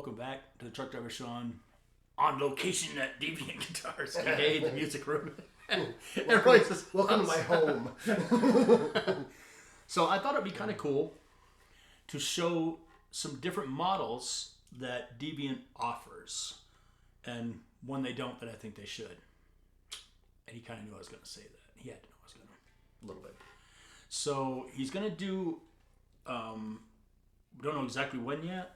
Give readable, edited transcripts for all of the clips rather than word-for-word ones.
welcome back to the Truck Driver Show on location at Deviant Guitars, aka the music room. Welcome to my home. So I thought it'd be kind of cool to show some different models that Deviant offers, and one they don't that I think they should. And he kind of knew I was going to say that. He had to know I was going to. A little bit. So he's going to do, we don't know exactly when yet.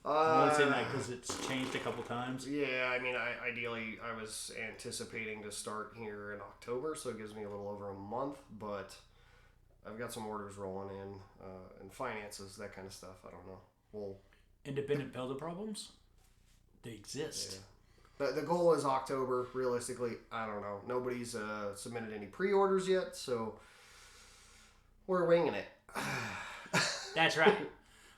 I'm only saying that because it's changed a couple times. Yeah, I mean, ideally, I was anticipating to start here in October, so it gives me a little over a month, but I've got some orders rolling in, and finances, that kind of stuff. I don't know. Well, independent builder problems? They exist. Yeah. The goal is October. Realistically, I don't know. Nobody's submitted any pre-orders yet, so we're winging it. That's right.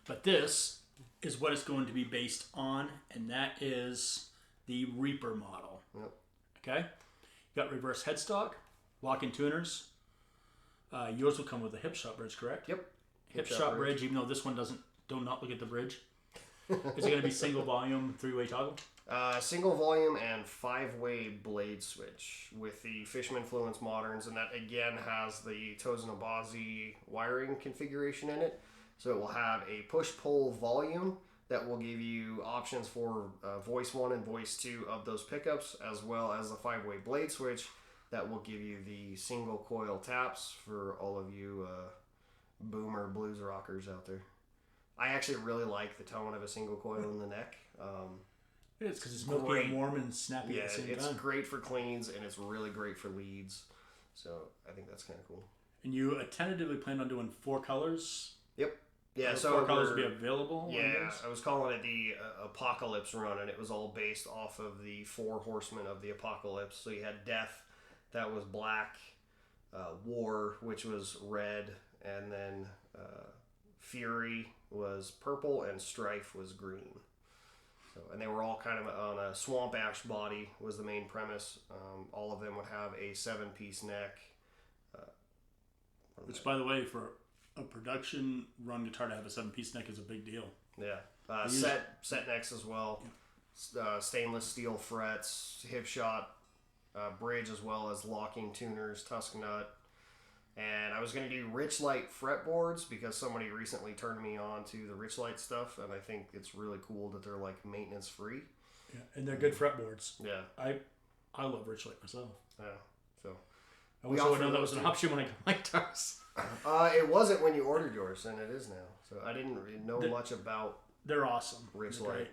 But this is what it's going to be based on, and that is the Reaper model. Yep. Okay? You got reverse headstock, lock-in tuners. Yours will come with a hip shot bridge, correct? Yep. Hip shot bridge, even though this one doesn't. Do not look at the bridge. Is it going to be single volume, 3-way toggle? Single volume and 5-way blade switch with the Fishman Fluence Moderns, and that again has the Tozen wiring configuration in it. So it will have a push-pull volume that will give you options for voice 1 and voice 2 of those pickups, as well as the 5-way blade switch that will give you the single coil taps for all of you boomer blues rockers out there. I actually really like the tone of a single coil in the neck. It is, because it's milky and warm and snappy at the same time. Yeah, it's great for cleans, and it's really great for leads. So I think that's kind of cool. And you tentatively plan on doing 4 colors? Yep. Yeah, so 4 colors will be available? Yeah, I was calling it the Apocalypse run, and it was all based off of the 4 horsemen of the Apocalypse. So you had Death, that was black, War, which was red, and then Fury was purple, and Strife was green. So, and they were all kind of on a swamp ash body was the main premise. All of them would have a 7-piece neck. Which, by the way, for a production run guitar to have a 7-piece neck is a big deal. Yeah. Set necks as well. Yeah. Stainless steel frets, hip shot bridge, as well as locking tuners, tusk nut. And I was going to do Richlight fretboards because somebody recently turned me on to the Richlight stuff, and I think it's really cool that they're like maintenance free. Yeah, and they're good fretboards. Yeah. I love Richlight myself. Yeah. So I wish I would know that was an option when I got my guitars. It wasn't when you ordered yours, and it is now. So I didn't really know much about. They're awesome. Richlight.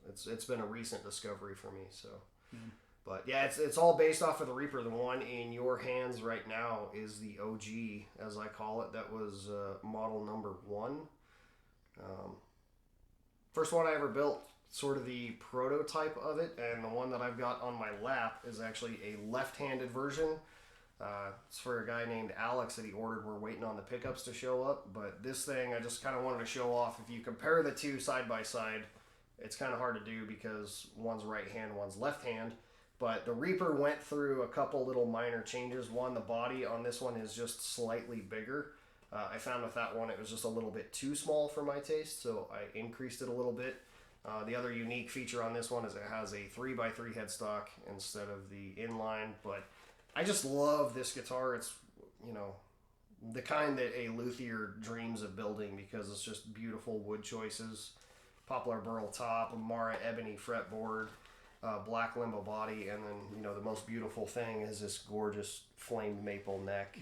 It's been a recent discovery for me. So. Yeah. But yeah, it's all based off of the Reaper. The one in your hands right now is the OG, as I call it. That was model number 1. First one I ever built, sort of the prototype of it, and the one that I've got on my lap is actually a left-handed version. It's for a guy named Alex that he ordered. We're waiting on the pickups to show up, but this thing I just kind of wanted to show off. If you compare the two side by side, it's kind of hard to do because one's right hand, one's left hand. But the Reaper went through a couple little minor changes. One, the body on this one is just slightly bigger. I found with that one it was just a little bit too small for my taste, so I increased it a little bit. The other unique feature on this one is it has a 3x3 headstock instead of the inline. But I just love this guitar. It's, the kind that a luthier dreams of building because it's just beautiful wood choices. Poplar burl top, Amara ebony fretboard. Black limbo body, and then the most beautiful thing is this gorgeous flamed maple neck.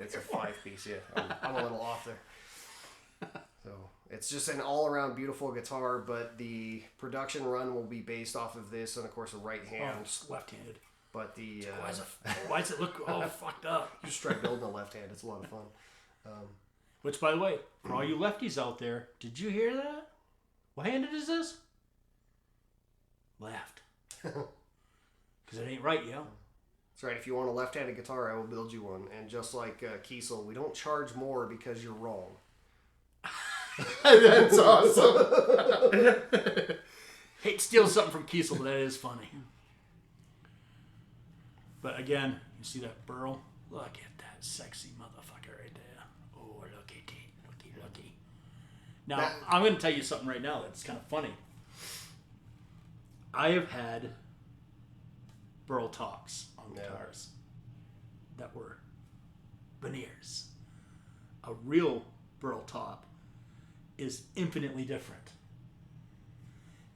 It's a 5-piece. Yeah, I'm a little off there. So it's just an all-around beautiful guitar. But the production run will be based off of this, and of course a right hand. Oh, just left-handed. But the why does it look all fucked up? Just try building a left hand. It's a lot of fun. Which, by the way, for all you lefties out there, did you hear that? What handed is this? Left. Because it ain't right, yo. That's right. If you want a left-handed guitar, I will build you one. And just like Kiesel, we don't charge more because you're wrong. That's awesome. Hate to steal something from Kiesel, but that is funny. But again, you see that burl? Look at that sexy motherfucker right there. Oh, look at it. Looky. Now, I'm going to tell you something right now that's kind of funny. I have had burl tops on guitars that were veneers. A real burl top is infinitely different.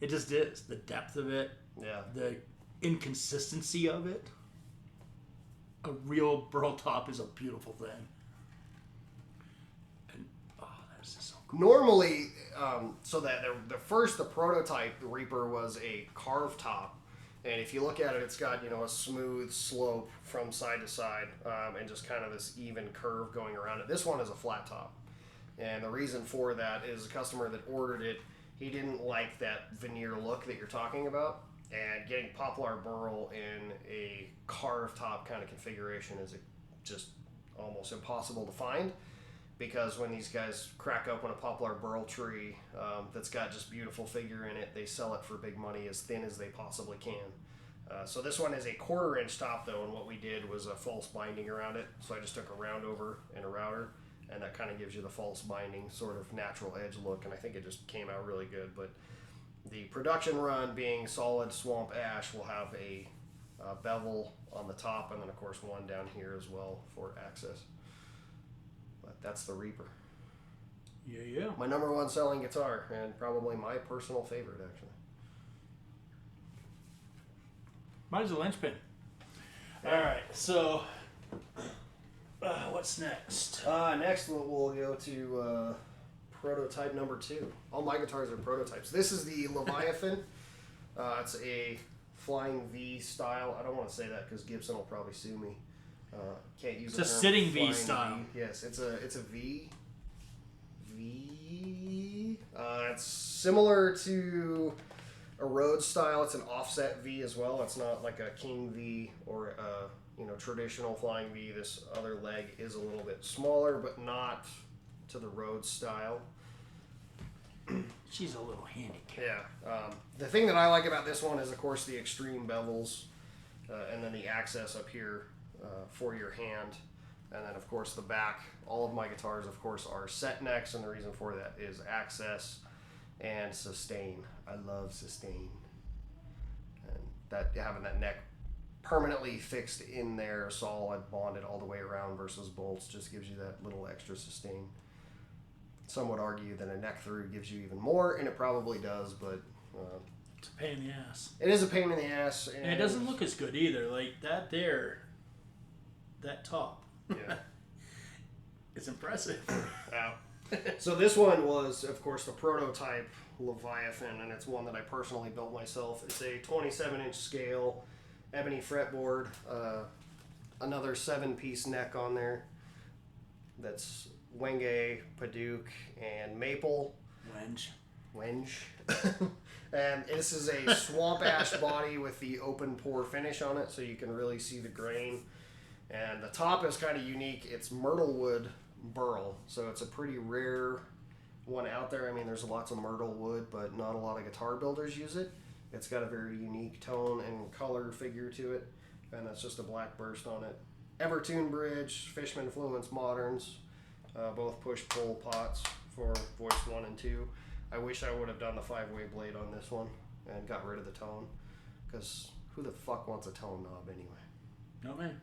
It just is. The depth of it, the inconsistency of it. A real burl top is a beautiful thing. And, that's just so cool. Normally, so that the prototype, the Reaper, was a carved top. And if you look at it, it's got, a smooth slope from side to side, and just kind of this even curve going around it. This one is a flat top. And the reason for that is the customer that ordered it, he didn't like that veneer look that you're talking about. And getting poplar burl in a carved top kind of configuration is just almost impossible to find. Because when these guys crack open a poplar burl tree that's got just beautiful figure in it, they sell it for big money as thin as they possibly can. So this one is a 1/4 inch top though, and what we did was a false binding around it. So I just took a round over and a router, and that kind of gives you the false binding sort of natural edge look, and I think it just came out really good. But the production run being solid swamp ash will have a bevel on the top, and then of course one down here as well for access. But that's the Reaper. Yeah. My number one selling guitar, and probably my personal favorite, actually. Mine's a Lynchpin. Alright, so what's next? Next we'll go to prototype number 2. All my guitars are prototypes. This is the Leviathan. It's a flying V-style. I don't want to say that because Gibson will probably sue me. Can't use it's a sitting V style. Yes, it's a V. It's similar to a Rhodes style. It's an offset V as well. It's not like a King V or a traditional flying V. This other leg is a little bit smaller, but not to the Rhodes style. She's a little handicapped. Yeah. The thing that I like about this one is, of course, the extreme bevels, and then the access up here for your hand, and then of course the back. All of my guitars, of course, are set necks, and the reason for that is access and sustain. I love sustain, and that having that neck permanently fixed in there, solid, bonded all the way around versus bolts, just gives you that little extra sustain. Some would argue that a neck through gives you even more, and it probably does, but it's a pain in the ass. It is a pain in the ass, and it doesn't look as good either. Like that top. Yeah. It's impressive. Wow. So this one was, of course, the prototype Leviathan, and it's one that I personally built myself. It's a 27-inch scale, ebony fretboard, another 7-piece neck on there. That's Wenge, Padauk, and Maple. Wenge. And this is a swamp ash body with the open pore finish on it, so you can really see the grain. And the top is kind of unique. It's myrtle wood burl, so it's a pretty rare one out there. I mean, there's lots of myrtle wood, but not a lot of guitar builders use it. It's got a very unique tone and color figure to it, and that's just a black burst on it. Evertune bridge, Fishman Fluence Moderns, both push-pull pots for voice 1 and 2. I wish I would have done the 5-way blade on this one and got rid of the tone, because who the fuck wants a tone knob anyway? No, man.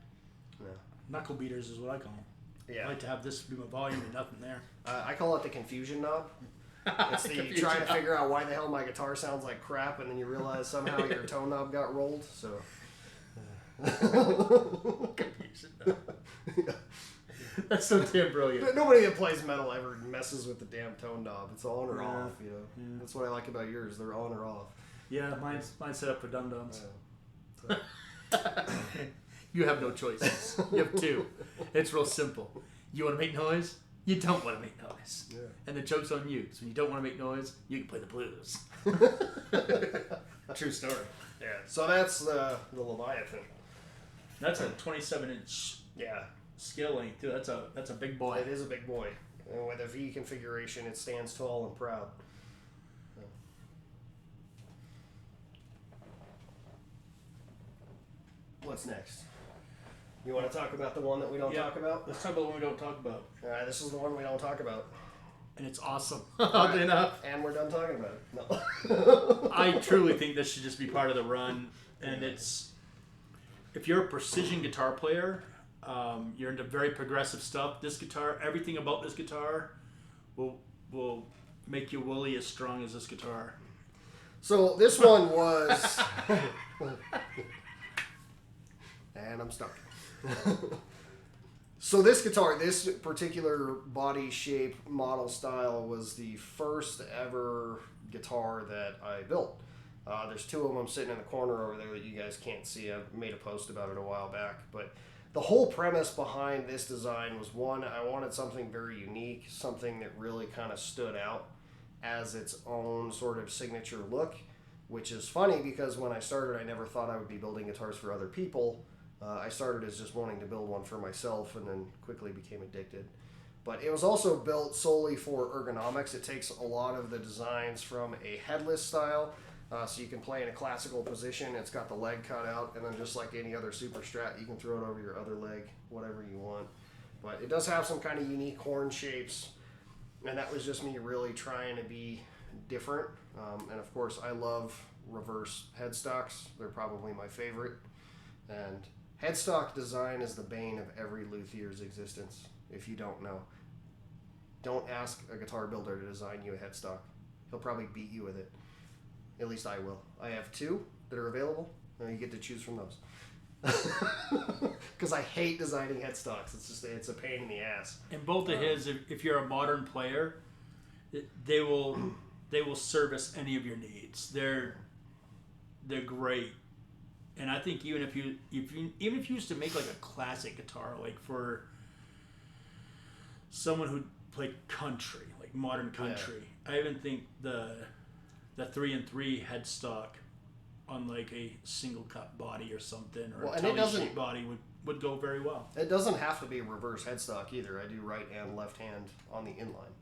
No. Knuckle beaters is what I call them. Yeah. I like to have this do my volume and nothing there. I call it the confusion knob. It's the trying to figure out why the hell my guitar sounds like crap, and then you realize somehow your tone knob got rolled. So confusion knob. That's so damn brilliant. Nobody that plays metal ever messes with the damn tone knob. It's on or off. Yeah. That's what I like about yours. They're on or off. Yeah, mine's set up for dum-dums. You have no choices. You have two. It's real simple. You want to make noise? You don't want to make noise. Yeah. And the joke's on you. So when you don't want to make noise, you can play the blues. True story. Yeah. So that's the Leviathan. That's a 27-inch scale length too. That's a big boy. It is a big boy. And with a V configuration, it stands tall and proud. What's next? You want to talk about the one that we don't talk about? Let's talk about the one we don't talk about. This is the one we don't talk about. And it's awesome. Oddly enough. And we're done talking about it. No. I truly think this should just be part of the run. And it's, if you're a precision guitar player, you're into very progressive stuff. This guitar, everything about this guitar will make you woolly as strong as this guitar. So this one was... and I'm stuck. So this guitar, this particular body shape model style was the first ever guitar that I built. There's two of them sitting in the corner over there that you guys can't see. I made a post about it a while back. But the whole premise behind this design was, one, I wanted something very unique, something that really kind of stood out as its own sort of signature look, which is funny because when I started, I never thought I would be building guitars for other people. I started as just wanting to build one for myself and then quickly became addicted. But it was also built solely for ergonomics. It takes a lot of the designs from a headless style, so you can play in a classical position. It's got the leg cut out, and then just like any other Super Strat, you can throw it over your other leg, whatever you want. But it does have some kind of unique horn shapes, and that was just me really trying to be different. And of course, I love reverse headstocks. They're probably my favorite. And headstock design is the bane of every luthier's existence. If you don't know, don't ask a guitar builder to design you a headstock. He'll probably beat you with it. At least I will. I have two that are available, and you get to choose from those. Because I hate designing headstocks. It's a pain in the ass. And both of his, if you're a modern player, they will service any of your needs. They're great. And I think even if you used to make like a classic guitar, like for someone who played country, like modern country, I even think the 3-3 headstock on like a single cut body or something, or a telly-shaped body would go very well. It doesn't have to be a reverse headstock either. I do right and left hand on the inline.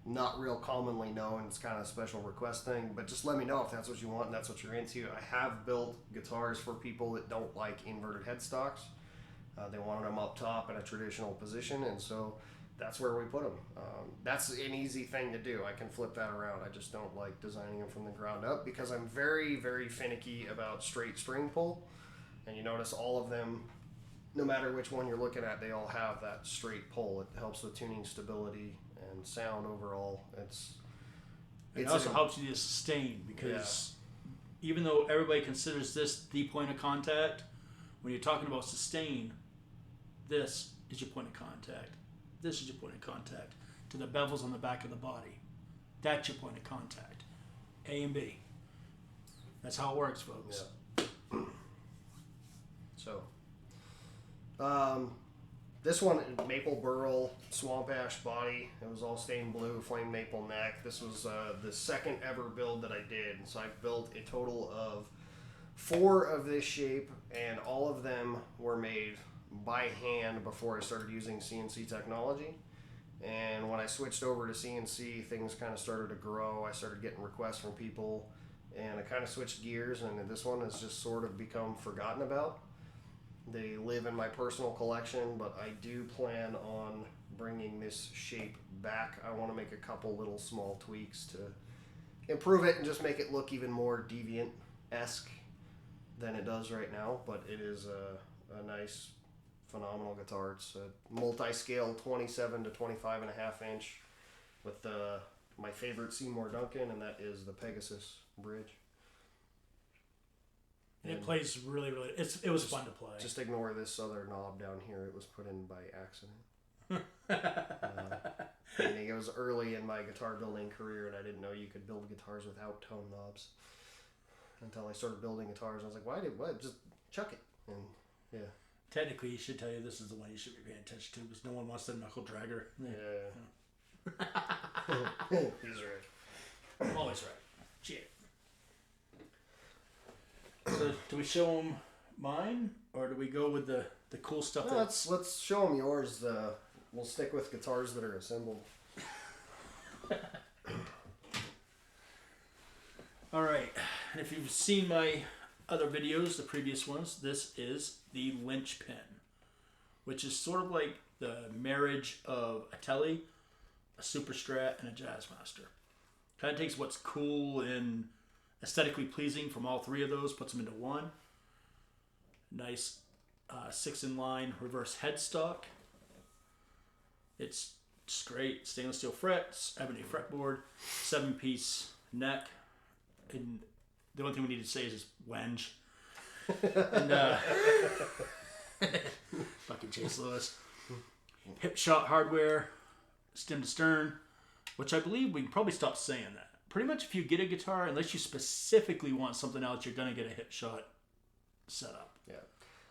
Not real commonly known. It's kind of a special request thing, but just let me know if that's what you want and that's what you're into. I have built guitars for people that don't like inverted headstocks. They wanted them up top in a traditional position, and so that's where we put them. That's an easy thing to do. I can flip that around. I just don't like designing them from the ground up because I'm very, very finicky about straight string pull. And you notice all of them, no matter which one you're looking at, they all have that straight pull. It helps with tuning stability and sound overall. It also helps you to sustain because even though everybody considers this the point of contact, when you're talking about sustain, this is your point of contact. This is your point of contact to the bevels on the back of the body. That's your point of contact. A and B. That's how it works, folks. Yeah. So, this one, maple burl, swamp ash body. It was all stained blue, flame maple neck. This was the second ever build that I did. So I built a total of 4 of this shape, and all of them were made by hand before I started using CNC technology. And when I switched over to CNC, things kind of started to grow. I started getting requests from people, and I kind of switched gears, and this one has just sort of become forgotten about. They live in my personal collection, but I do plan on bringing this shape back. I want to make a couple little small tweaks to improve it and just make it look even more Deviant-esque than it does right now, but it is a nice, phenomenal guitar. It's a multi-scale 27 to 25 and a half inch with my favorite Seymour Duncan, and that is the Pegasus bridge. And it plays really, really... It was fun to play. Just ignore this other knob down here. It was put in by accident. Meaning it was early in my guitar building career, and I didn't know you could build guitars without tone knobs. Until I started building guitars, I was like, what? Just chuck it. And yeah. Technically, you should tell you this is the one you should be paying attention to, because no one wants the knuckle dragger. Yeah. He's right. I'm always right. Shit. So, do we show them mine, or do we go with the cool stuff? No, let's show them yours. We'll stick with guitars that are assembled. All right. And if you've seen my other videos, the previous ones, this is the Lynchpin, which is sort of like the marriage of a Tele, a Super Strat, and a Jazzmaster. Kind of takes what's cool in Aesthetically pleasing from all three of those, puts them into one. Nice 6-in-line reverse headstock. It's just great. Stainless steel frets, ebony fretboard, 7-piece neck. And the only thing we need to say is wenge. And fucking Chase Lewis. Hip shot hardware, stem to stern, which I believe we can probably stop saying that. Pretty much if you get a guitar, unless you specifically want something else, you're going to get a hip shot setup. Yeah.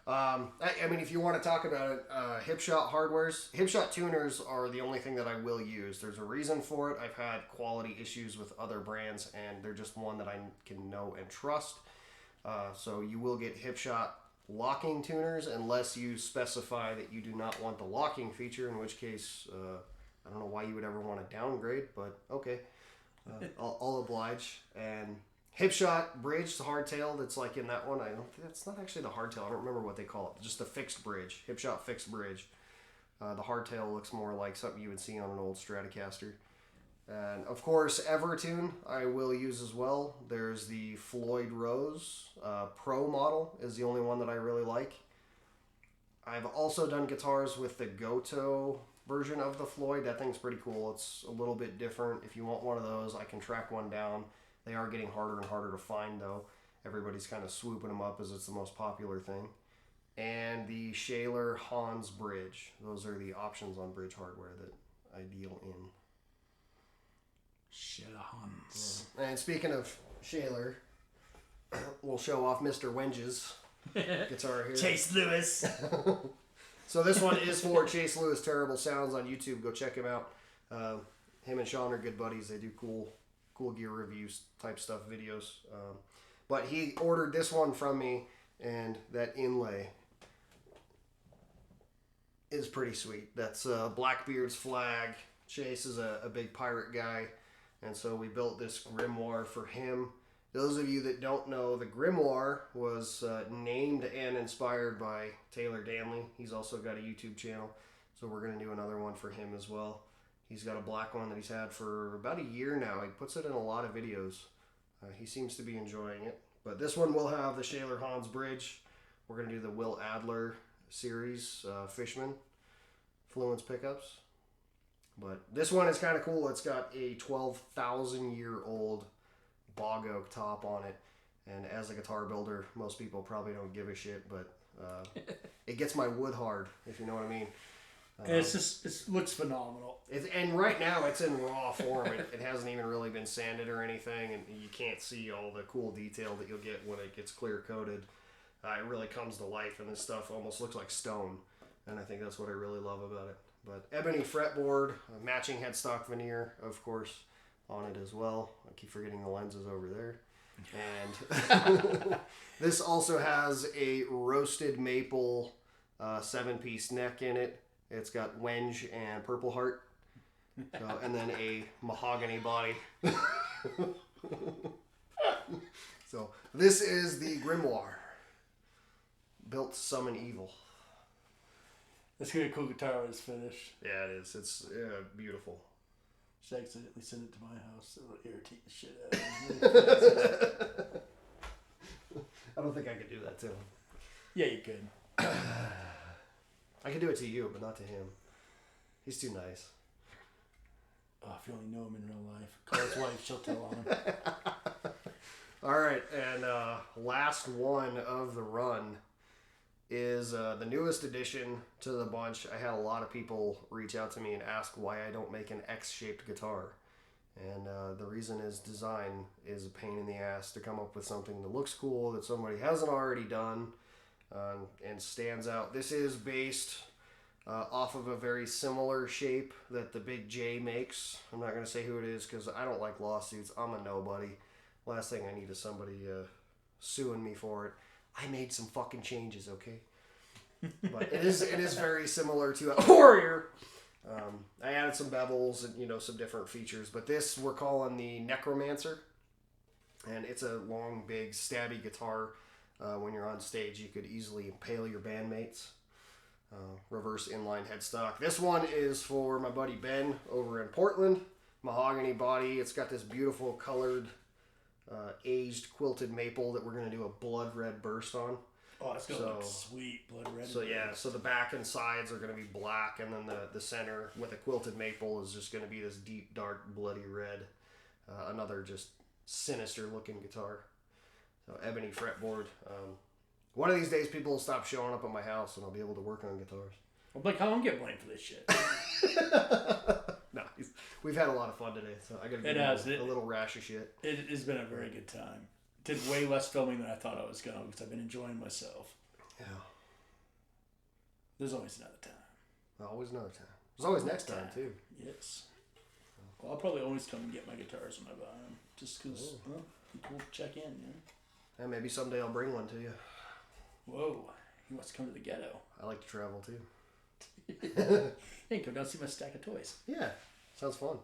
I mean, if you want to talk about it, hip shot tuners are the only thing that I will use. There's a reason for it. I've had quality issues with other brands, and they're just one that I can know and trust. So you will get hip shot locking tuners unless you specify that you do not want the locking feature, in which case, I don't know why you would ever want to downgrade, but okay. I'll oblige. And hip shot bridge, the hardtail that's like in that one. That's not actually the hardtail. I don't remember what they call it. Just the fixed bridge. Hip shot fixed bridge. The hardtail looks more like something you would see on an old Stratocaster. And of course, Evertune I will use as well. There's the Floyd Rose Pro model is the only one that I really like. I've also done guitars with the Goto version of the Floyd. That thing's pretty cool. It's a little bit different. If you want one of those, I can track one down. They are getting harder and harder to find, though. Everybody's kind of swooping them up as it's the most popular thing. And the Shaler Hans bridge. Those are the options on bridge hardware that I deal in. Shaler Hans. Yeah. And speaking of Shaler, we'll show off Mr. Wenge's guitar here. Chase Lewis. So this one is for Chase Lewis Terrible Sounds on YouTube. Go check him out. Him and Sean are good buddies. They do cool gear reviews type stuff videos. But he ordered this one from me, and that inlay is pretty sweet. That's Blackbeard's flag. Chase is a big pirate guy, and so we built this Grimoire for him. Those of you that don't know, the Grimoire was named and inspired by Taylor Danley. He's also got a YouTube channel, so we're going to do another one for him as well. He's got a black one that he's had for about a year now. He puts it in a lot of videos. He seems to be enjoying it. But this one will have the Shaler Hans bridge. We're going to do the Will Adler series, Fishman, Fluence pickups. But this one is kind of cool. It's got a 12,000-year-old bog oak top on it, and as a guitar builder, most people probably don't give a shit, but it gets my wood hard, if you know what I mean. It looks phenomenal. And right now it's in raw form. It hasn't even really been sanded or anything, and you can't see all the cool detail that you'll get when it gets clear coated. It really comes to life, and this stuff almost looks like stone, and I think that's what I really love about it. But ebony fretboard, matching headstock veneer, of course, on it as well. I keep forgetting the lenses over there. And this also has a roasted maple 7-piece neck in it. It's got wenge and purple heart. So, and then a mahogany body. So this is the Grimoire. Built to summon evil. That's gonna be a cool guitar when it's finished. Yeah, it is. It's beautiful. Should accidentally send it to my house. It'll irritate the shit out of me. I don't think I could do that to him. Yeah, you could. I could do it to you, but not to him. He's too nice. Oh, if you only know him in real life. Call his wife, she'll tell on him. All right, and last one of the run is the newest addition to the bunch. I had a lot of people reach out to me and ask why I don't make an X-shaped guitar. And the reason is design is a pain in the ass to come up with something that looks cool, that somebody hasn't already done, and stands out. This is based off of a very similar shape that the Big J makes. I'm not going to say who it is because I don't like lawsuits. I'm a nobody. Last thing I need is somebody suing me for it. I made some fucking changes, okay? But it is very similar to a Warrior. I added some bevels and some different features, but this we're calling the Necromancer, and it's a long, big, stabby guitar. When you're on stage, you could easily impale your bandmates. Reverse inline headstock. This one is for my buddy Ben over in Portland. Mahogany body. It's got this beautiful colored aged quilted maple that we're going to do a blood red burst on. Oh, it's going to look sweet, blood red. So yeah, so the back and sides are going to be black, and then the center with a quilted maple is just going to be this deep, dark, bloody red. Another just sinister looking guitar. So ebony fretboard. One of these days, people will stop showing up at my house, and I'll be able to work on guitars. Well, Blake, how long get blamed for this shit? No, we've had a lot of fun today, so I got to give you a little rash of shit. It has been a very good time. Did way less filming than I thought I was going to because I've been enjoying myself. Yeah. There's always another time. Always another time. There's always next time, too. Yes. Well, I'll probably always come and get my guitars when I buy them. Just because people check in, you know? And maybe someday I'll bring one to you. Whoa. He wants to come to the ghetto. I like to travel, too. Hey, come down and see my stack of toys. Yeah. Sounds fun.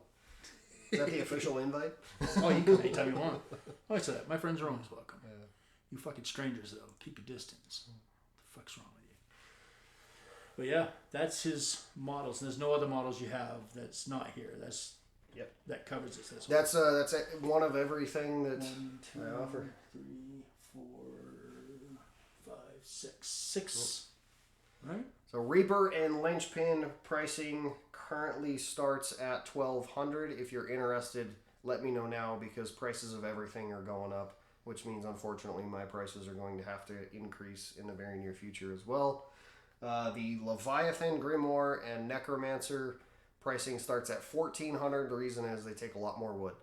Is that the official invite? Oh, you can anytime you want. Oh, I said that. My friends are always welcome. Yeah. You fucking strangers, though. Keep your distance. What the fuck's wrong with you? But yeah, that's his models. And there's no other models you have that's not here. That covers it. That's one of everything that 1, 2, I offer. 3, 4, 5, 6. 6. Right? So Reaper and Lynchpin pricing currently starts at $1,200. If you're interested, let me know now because prices of everything are going up, which means unfortunately my prices are going to have to increase in the very near future as well. The Leviathan, Grimoire, and Necromancer pricing starts at $1,400. The reason is they take a lot more wood.